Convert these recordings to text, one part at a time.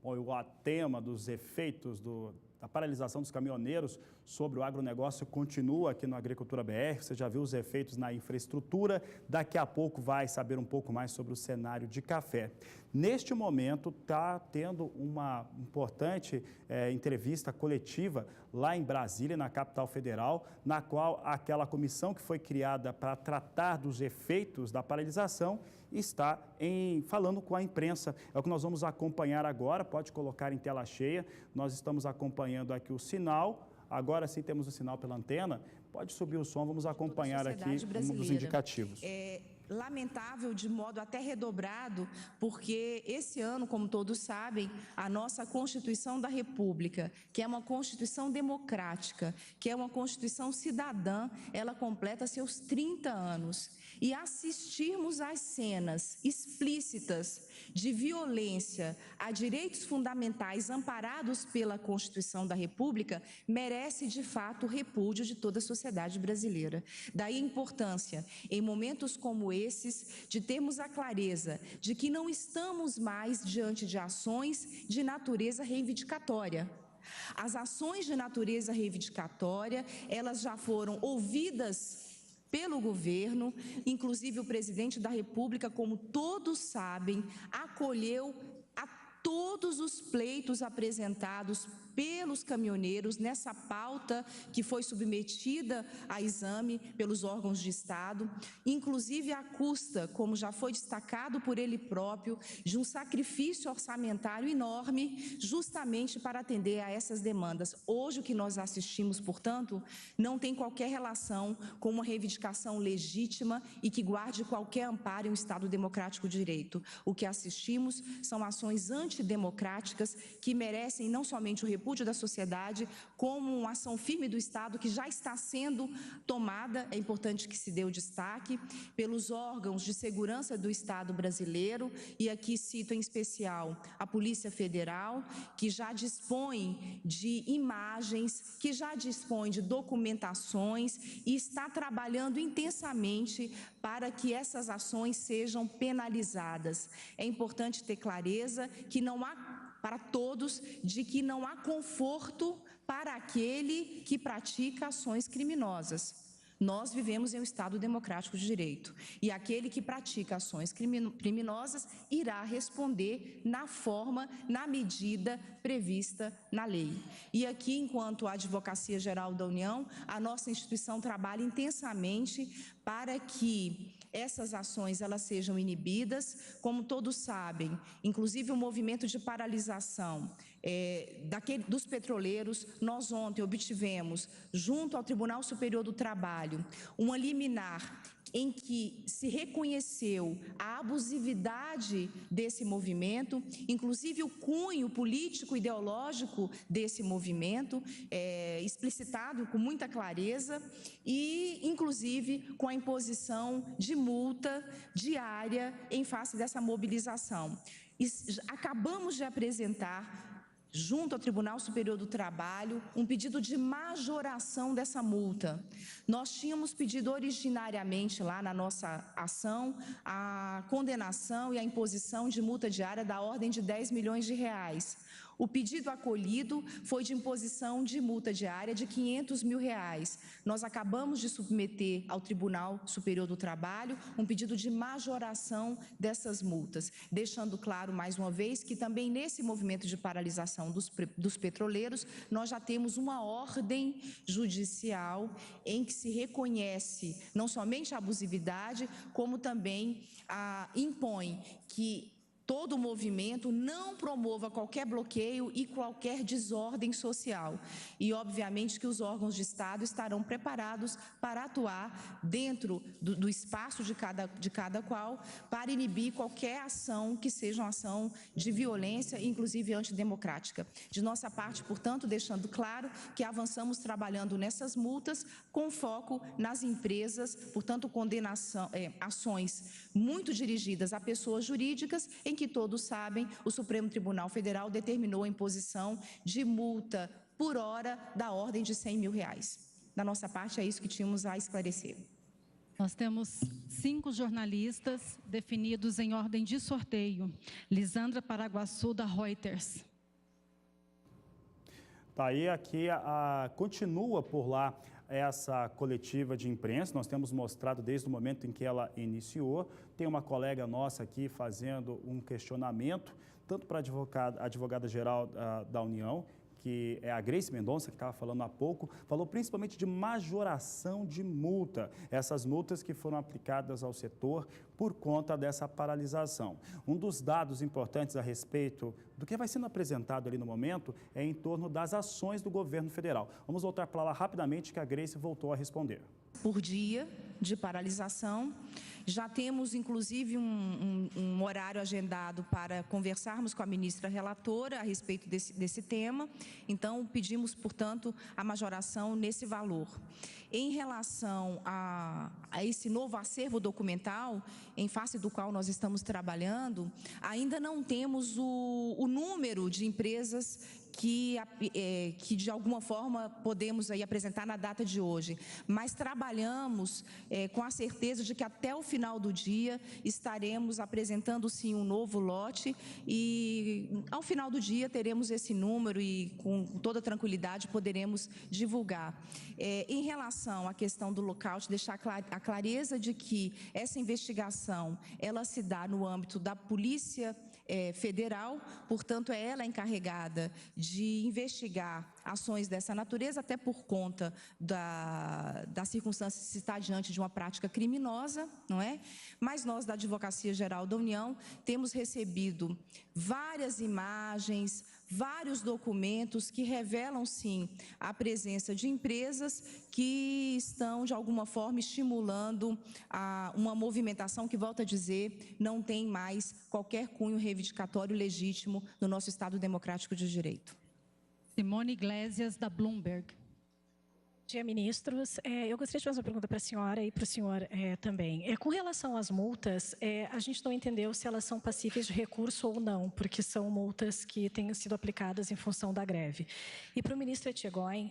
Bom, o tema dos efeitos da paralisação dos caminhoneiros sobre o agronegócio continua aqui no Agricultura BR. Você já viu os efeitos na infraestrutura. Daqui a pouco vai saber um pouco mais sobre o cenário de café. Neste momento está tendo uma importante entrevista coletiva lá em Brasília, na capital federal, na qual aquela comissão que foi criada para tratar dos efeitos da paralisação está falando com a imprensa. É o que nós vamos acompanhar agora. Pode colocar em tela cheia. Nós estamos acompanhando aqui o sinal. Agora sim temos o sinal pela antena. Pode subir o som, vamos acompanhar aqui um dos indicativos. É lamentável de modo até redobrado, porque esse ano, como todos sabem, a nossa Constituição da República, que é uma Constituição democrática, que é uma Constituição cidadã, ela completa seus 30 anos. E assistirmos às cenas explícitas de violência a direitos fundamentais amparados pela Constituição da República merece, de fato, o repúdio de toda a sociedade brasileira. Daí a importância, em momentos como esses, de termos a clareza de que não estamos mais diante de ações de natureza reivindicatória. As ações de natureza reivindicatória, elas já foram ouvidas pelo governo, inclusive o presidente da República, como todos sabem, acolheu a todos os pleitos apresentados pelos caminhoneiros nessa pauta que foi submetida a exame pelos órgãos de Estado, inclusive à custa, como já foi destacado por ele próprio, de um sacrifício orçamentário enorme, justamente para atender a essas demandas. Hoje, o que nós assistimos, portanto, não tem qualquer relação com uma reivindicação legítima e que guarde qualquer amparo em um Estado democrático de direito. O que assistimos são ações antidemocráticas que merecem não somente o repúdio da sociedade, como uma ação firme do Estado que já está sendo tomada, é importante que se dê o destaque, pelos órgãos de segurança do Estado brasileiro, e aqui cito em especial a Polícia Federal, que já dispõe de imagens, que já dispõe de documentações e está trabalhando intensamente para que essas ações sejam penalizadas. É importante ter clareza que não há, para todos, de que não há conforto para aquele que pratica ações criminosas. Nós vivemos em um Estado democrático de direito e aquele que pratica ações criminosas irá responder na forma, na medida prevista na lei. E aqui, enquanto a Advocacia Geral da União, a nossa instituição trabalha intensamente para que essas ações elas sejam inibidas. Como todos sabem, inclusive o movimento de paralisação dos petroleiros, nós ontem obtivemos, junto ao Tribunal Superior do Trabalho, uma liminar em que se reconheceu a abusividade desse movimento, inclusive o cunho político-ideológico desse movimento, explicitado com muita clareza, e inclusive com a imposição de multa diária em face dessa mobilização. Acabamos de apresentar, junto ao Tribunal Superior do Trabalho, um pedido de majoração dessa multa. Nós tínhamos pedido originariamente lá na nossa ação a condenação e a imposição de multa diária da ordem de 10 milhões de reais. O pedido acolhido foi de imposição de multa diária de 500 mil reais. Nós acabamos de submeter ao Tribunal Superior do Trabalho um pedido de majoração dessas multas, deixando claro mais uma vez que também nesse movimento de paralisação dos petroleiros, nós já temos uma ordem judicial em que se reconhece não somente a abusividade, como também impõe que todo o movimento não promova qualquer bloqueio e qualquer desordem social. E, obviamente, que os órgãos de Estado estarão preparados para atuar dentro do espaço de cada qual, para inibir qualquer ação que seja uma ação de violência, inclusive antidemocrática. De nossa parte, portanto, deixando claro que avançamos trabalhando nessas multas com foco nas empresas, portanto, ações muito dirigidas a pessoas jurídicas, em que todos sabem, o Supremo Tribunal Federal determinou a imposição de multa por hora da ordem de 100 mil reais. Da nossa parte, é isso que tínhamos a esclarecer. Nós temos 5 jornalistas definidos em ordem de sorteio. Lisandra Paraguaçu, da Reuters. Tá aí, aqui continua por lá essa coletiva de imprensa, nós temos mostrado desde o momento em que ela iniciou. Tem uma colega nossa aqui fazendo um questionamento, tanto para a advogada-geral da União, que é a Grace Mendonça, que estava falando há pouco, falou principalmente de majoração de multa, essas multas que foram aplicadas ao setor por conta dessa paralisação. Um dos dados importantes a respeito do que vai sendo apresentado ali no momento é em torno das ações do governo federal. Vamos voltar para lá rapidamente, que a Grace voltou a responder. Por dia de paralisação. Já temos, inclusive, um horário agendado para conversarmos com a ministra relatora a respeito desse tema. Então, pedimos, portanto, a majoração nesse valor. Em relação a esse novo acervo documental, em face do qual nós estamos trabalhando, ainda não temos o número de empresas que de alguma forma podemos aí apresentar na data de hoje, mas trabalhamos com a certeza de que até o final do dia estaremos apresentando sim um novo lote e ao final do dia teremos esse número e com toda tranquilidade poderemos divulgar. Em relação à questão do lockout, deixar a clareza de que essa investigação ela se dá no âmbito da Polícia Federal, portanto, é ela encarregada de investigar ações dessa natureza, até por conta da circunstância de se estar diante de uma prática criminosa, não é? Mas nós, da Advocacia Geral da União, temos recebido várias imagens, vários documentos que revelam, sim, a presença de empresas que estão, de alguma forma, estimulando uma movimentação que, volto a dizer, não tem mais qualquer cunho reivindicatório legítimo no nosso Estado Democrático de Direito. Simone Iglesias, da Bloomberg. Bom dia, ministros. Eu gostaria de fazer uma pergunta para a senhora e para o senhor também. Com relação às multas, a gente não entendeu se elas são passíveis de recurso ou não, porque são multas que têm sido aplicadas em função da greve. E para o ministro Etchegóin,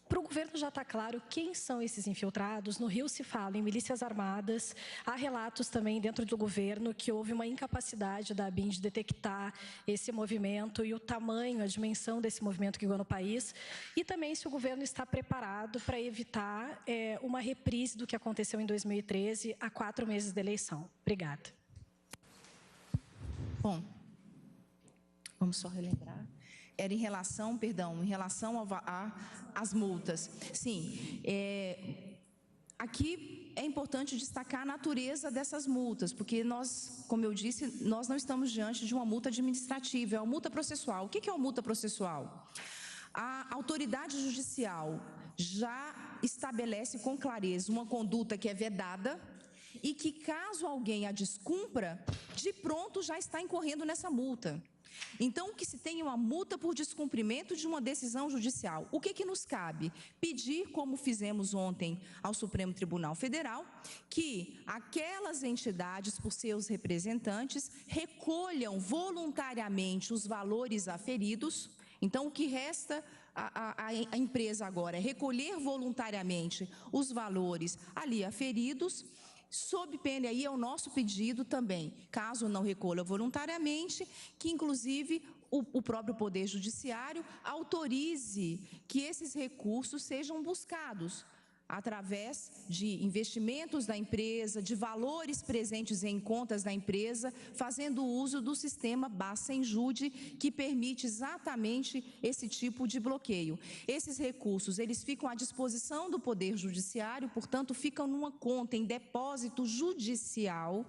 para o governo já está claro quem são esses infiltrados. No Rio se fala em milícias armadas. Há relatos também dentro do governo que houve uma incapacidade da ABIN de detectar esse movimento e o tamanho, a dimensão desse movimento que ganhou no país. E também se o governo está preparado para evitar uma reprise do que aconteceu em 2013, a 4 meses da eleição. Obrigada. Bom, vamos só relembrar. Era em relação às multas. Sim, aqui é importante destacar a natureza dessas multas, porque nós, como eu disse, nós não estamos diante de uma multa administrativa, é uma multa processual. O que é uma multa processual? A autoridade judicial já estabelece com clareza uma conduta que é vedada e que, caso alguém a descumpra, de pronto já está incorrendo nessa multa. Então, que se tenha uma multa por descumprimento de uma decisão judicial. O que nos cabe? Pedir, como fizemos ontem ao Supremo Tribunal Federal, que aquelas entidades, por seus representantes, recolham voluntariamente os valores aferidos. Então, o que resta à empresa agora é recolher voluntariamente os valores ali aferidos, sob pena, aí é o nosso pedido também, caso não recolha voluntariamente, que inclusive o próprio Poder Judiciário autorize que esses recursos sejam buscados através de investimentos da empresa, de valores presentes em contas da empresa, fazendo uso do sistema Bas-Sem-Jude, que permite exatamente esse tipo de bloqueio. Esses recursos, eles ficam à disposição do Poder Judiciário, portanto, ficam numa conta em depósito judicial.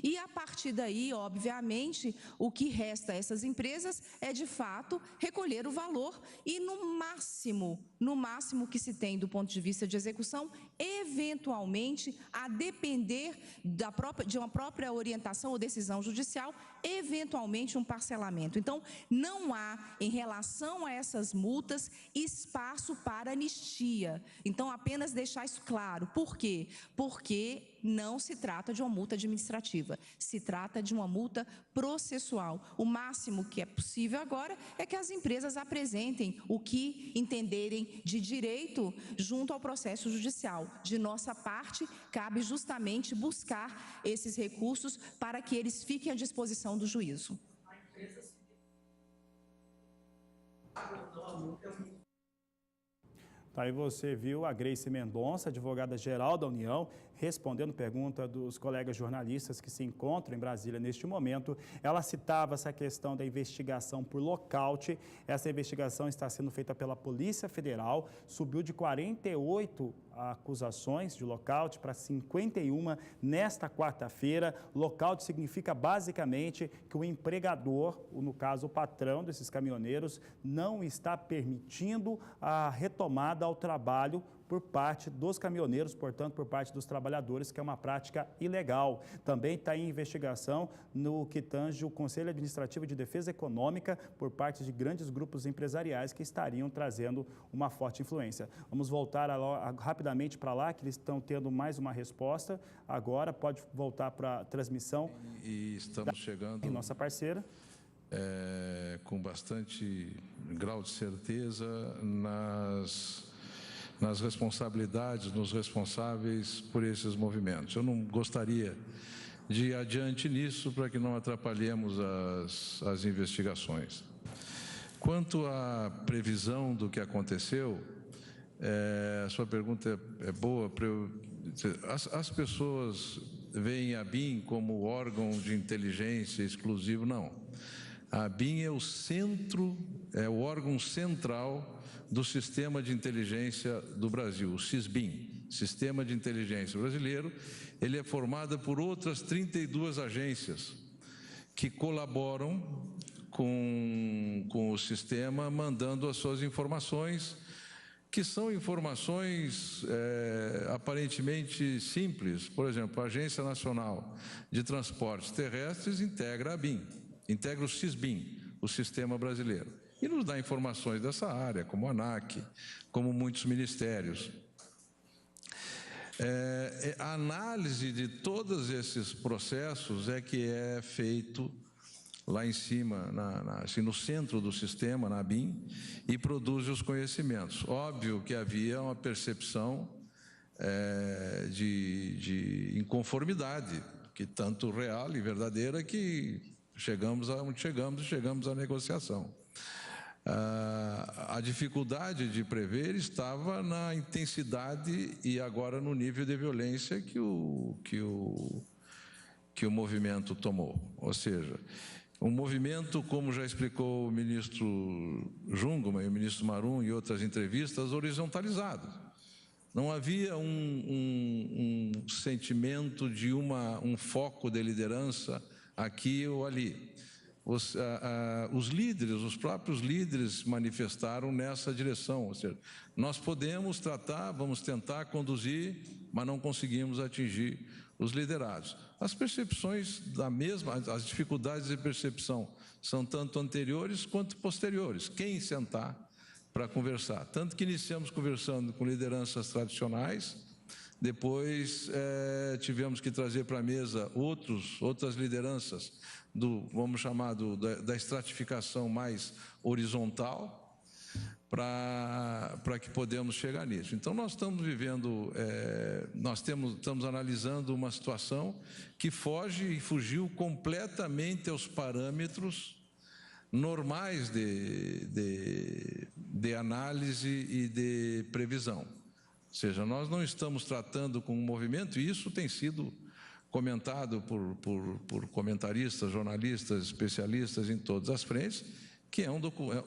E, a partir daí, obviamente, o que resta a essas empresas é, de fato, recolher o valor e, no máximo que se tem do ponto de vista de execução, eventualmente, a depender de uma própria orientação ou decisão judicial, eventualmente um parcelamento. Então, não há, em relação a essas multas, espaço para anistia. Então, apenas deixar isso claro. Por quê? Porque não se trata de uma multa administrativa, se trata de uma multa processual. O máximo que é possível agora é que as empresas apresentem o que entenderem de direito junto ao processo judicial. De nossa parte, cabe justamente buscar esses recursos para que eles fiquem à disposição do juízo. Tá, aí você viu a Grace Mendonça, advogada-geral da União, respondendo pergunta dos colegas jornalistas que se encontram em Brasília neste momento. Ela citava essa questão da investigação por lockout. Essa investigação está sendo feita pela Polícia Federal, subiu de 48 acusações de lockout para 51 nesta quarta-feira. Lockout significa basicamente que o empregador, no caso o patrão desses caminhoneiros, não está permitindo a retomada ao trabalho por parte dos caminhoneiros, portanto, por parte dos trabalhadores, que é uma prática ilegal. Também está em investigação no que tange o Conselho Administrativo de Defesa Econômica por parte de grandes grupos empresariais que estariam trazendo uma forte influência. Vamos voltar rapidamente para lá, que eles estão tendo mais uma resposta. Agora pode voltar para a transmissão. E estamos chegando... Nossa parceira. Com bastante grau de certeza nas responsabilidades, nos responsáveis por esses movimentos. Eu não gostaria de ir adiante nisso para que não atrapalhemos as investigações. Quanto à previsão do que aconteceu, a sua pergunta é boa. As pessoas veem a ABIN como órgão de inteligência exclusivo, não. A ABIN é o centro, é o órgão central do Sistema de Inteligência do Brasil, o SISBIM, Sistema de Inteligência Brasileiro. Ele é formado por outras 32 agências que colaboram com o sistema, mandando as suas informações, que são informações aparentemente simples. Por exemplo, a Agência Nacional de Transportes Terrestres integra a ABIN, integra o SISBIM, o Sistema Brasileiro, e nos dá informações dessa área, como a ANAC, como muitos ministérios. A análise de todos esses processos é que é feito lá em cima, assim, no centro do sistema, na ABIN, e produz os conhecimentos. Óbvio que havia uma percepção de inconformidade, que tanto real e verdadeira, que chegamos à negociação. A dificuldade de prever estava na intensidade e agora no nível de violência que o movimento tomou. Ou seja, um movimento, como já explicou o ministro Jungmann e o ministro Marum em outras entrevistas, horizontalizado. Não havia um sentimento de um foco de liderança aqui ou ali. Os líderes, os próprios líderes manifestaram nessa direção, ou seja, nós podemos tratar, vamos tentar conduzir, mas não conseguimos atingir os liderados. As percepções as dificuldades de percepção são tanto anteriores quanto posteriores. Quem sentar para conversar? Tanto que iniciamos conversando com lideranças tradicionais, depois tivemos que trazer para a mesa outras lideranças vamos chamar da estratificação mais horizontal, para que podemos chegar nisso. Então, nós estamos vivendo, estamos analisando uma situação que fugiu completamente aos parâmetros normais de análise e de previsão. Ou seja, nós não estamos tratando com um movimento, e isso tem sido comentado por comentaristas, jornalistas, especialistas em todas as frentes, que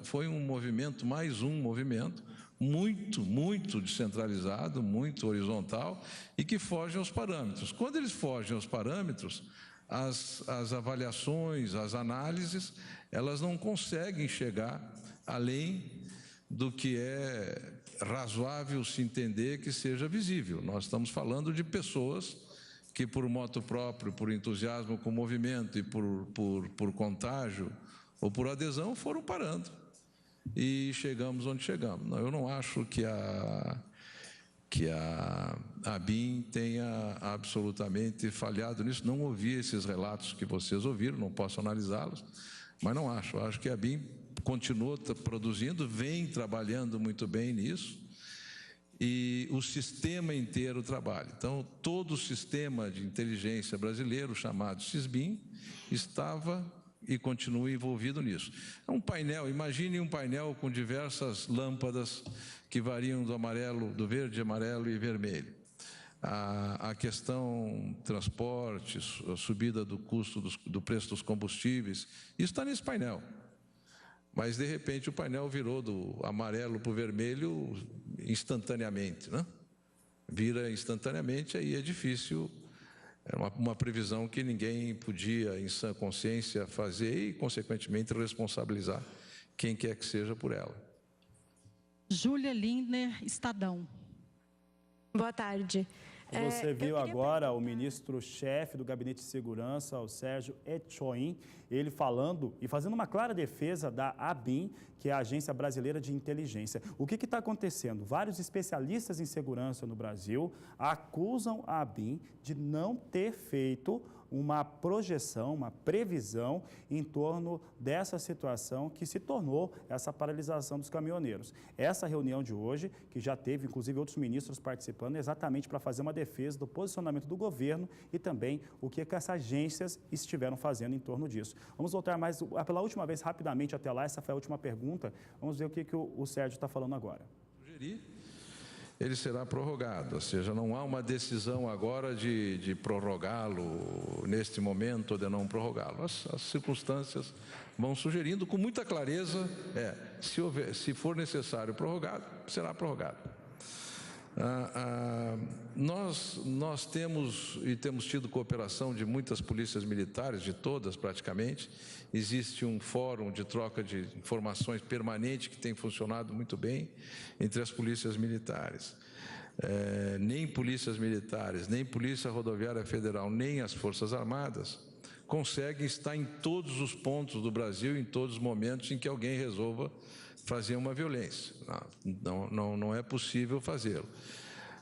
foi um movimento, mais um movimento, muito descentralizado, muito horizontal e que foge aos parâmetros. Quando eles fogem aos parâmetros, as avaliações, as análises, elas não conseguem chegar além do que é razoável se entender que seja visível. Nós estamos falando de pessoas que por moto próprio, por entusiasmo com o movimento e por contágio ou por adesão foram parando e chegamos onde chegamos. Eu não acho que a ABIN tenha absolutamente falhado nisso. Não ouvi esses relatos que vocês ouviram, não posso analisá-los, mas não acho. Eu acho que a ABIN continua produzindo, vem trabalhando muito bem nisso, e o sistema inteiro trabalha. Então, todo o sistema de inteligência brasileiro, chamado SISBIM, estava e continue envolvido nisso. É um painel, imagine um painel com diversas lâmpadas que variam do verde, amarelo e vermelho. A questão transportes, a subida do custo do preço dos combustíveis, isso está nesse painel. Mas, de repente, o painel virou do amarelo para o vermelho instantaneamente, né? Vira instantaneamente, aí é difícil, é uma previsão que ninguém podia, em sã consciência, fazer e, consequentemente, responsabilizar quem quer que seja por ela. Júlia Lindner, Estadão. Boa tarde. Você viu agora o ministro-chefe do Gabinete de Segurança, o Sérgio Etchoin, ele falando e fazendo uma clara defesa da ABIN, que é a Agência Brasileira de Inteligência. O que está acontecendo? Vários especialistas em segurança no Brasil acusam a ABIN de não ter feito uma projeção, uma previsão em torno dessa situação que se tornou essa paralisação dos caminhoneiros. Essa reunião de hoje, que já teve inclusive outros ministros participando, é exatamente para fazer uma defesa do posicionamento do governo e também o que essas agências estiveram fazendo em torno disso. Vamos voltar mais, pela última vez, rapidamente até lá, essa foi a última pergunta. Vamos ver o que o Sérgio está falando agora. Ele será prorrogado, ou seja, não há uma decisão agora de prorrogá-lo neste momento ou de não prorrogá-lo. As circunstâncias vão sugerindo com muita clareza, se for necessário prorrogado, será prorrogado. Nós temos tido cooperação de muitas polícias militares, de todas praticamente. Existe um fórum de troca de informações permanente que tem funcionado muito bem entre as polícias militares. Nem polícias militares, nem Polícia Rodoviária Federal, nem as Forças Armadas conseguem estar em todos os pontos do Brasil, em todos os momentos em que alguém resolva fazer uma violência. Não é possível fazê-lo.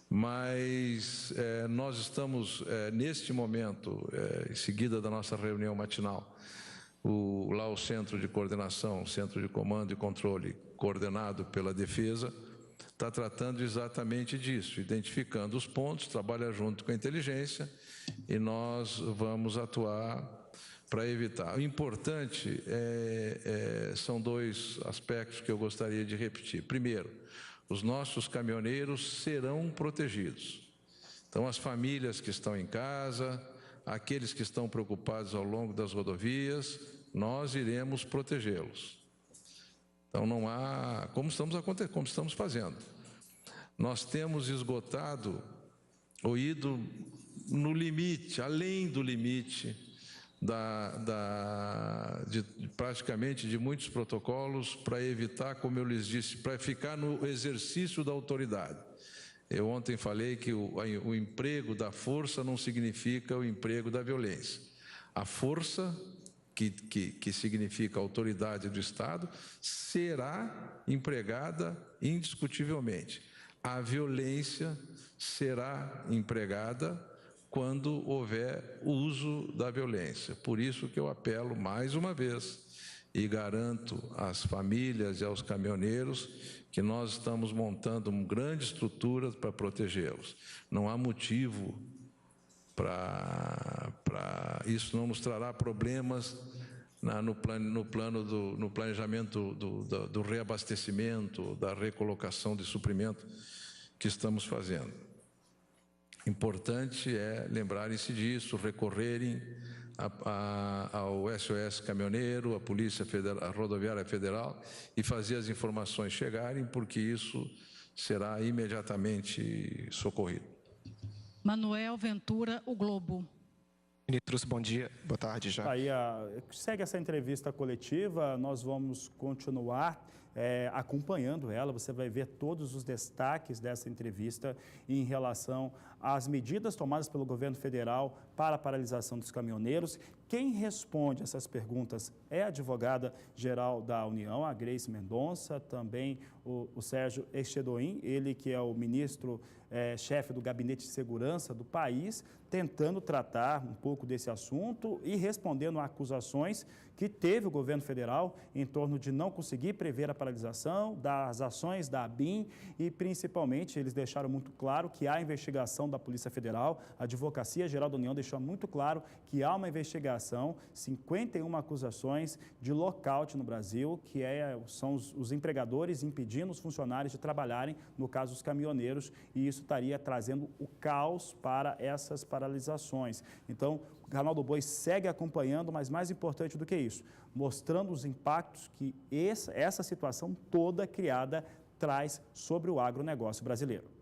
Mas nós estamos, neste momento, em seguida da nossa reunião matinal, lá o Centro de Coordenação, Centro de Comando e Controle, coordenado pela Defesa, está tratando exatamente disso, identificando os pontos, trabalha junto com a inteligência e nós vamos atuar para evitar. O importante são dois aspectos que eu gostaria de repetir. Primeiro, os nossos caminhoneiros serão protegidos. Então, as famílias que estão em casa, aqueles que estão preocupados ao longo das rodovias, nós iremos protegê-los. Então, não há... Como estamos fazendo. Nós temos esgotado ou ido no limite, além do limite, praticamente de muitos protocolos para evitar, como eu lhes disse, para ficar no exercício da autoridade. Eu ontem falei que o emprego da força não significa o emprego da violência. A força, que significa a autoridade do Estado, será empregada indiscutivelmente. A violência será empregada quando houver uso da violência. Por isso que eu apelo mais uma vez e garanto às famílias e aos caminhoneiros que nós estamos montando uma grande estrutura para protegê-los. Não há motivo para isso, não nos trará problemas no planejamento do reabastecimento, da recolocação de suprimento que estamos fazendo. Importante é lembrarem-se disso, recorrerem ao SOS Caminhoneiro, à Polícia Federal, à Rodoviária Federal e fazer as informações chegarem, porque isso será imediatamente socorrido. Manuel Ventura, O Globo. Ministros, bom dia, boa tarde já. Aí, segue essa entrevista coletiva, nós vamos continuar acompanhando ela, você vai ver todos os destaques dessa entrevista em relação às medidas tomadas pelo governo federal para a paralisação dos caminhoneiros. Quem responde essas perguntas é a advogada-geral da União, a Grace Mendonça, também o Sérgio Etchoin, ele que é o ministro-chefe do Gabinete de Segurança do país, tentando tratar um pouco desse assunto e respondendo a acusações que teve o governo federal em torno de não conseguir prever a paralisação, das ações da ABIN e, principalmente, eles deixaram muito claro que há investigação da Polícia Federal, a Advocacia Geral da União deixou muito claro que há uma investigação, 51 acusações de lockout no Brasil, que são os empregadores impedindo os funcionários de trabalharem, no caso os caminhoneiros, e isso estaria trazendo o caos para essas paralisações. Então, o Canal do Boi segue acompanhando, mas mais importante do que isso, mostrando os impactos que essa situação toda criada traz sobre o agronegócio brasileiro.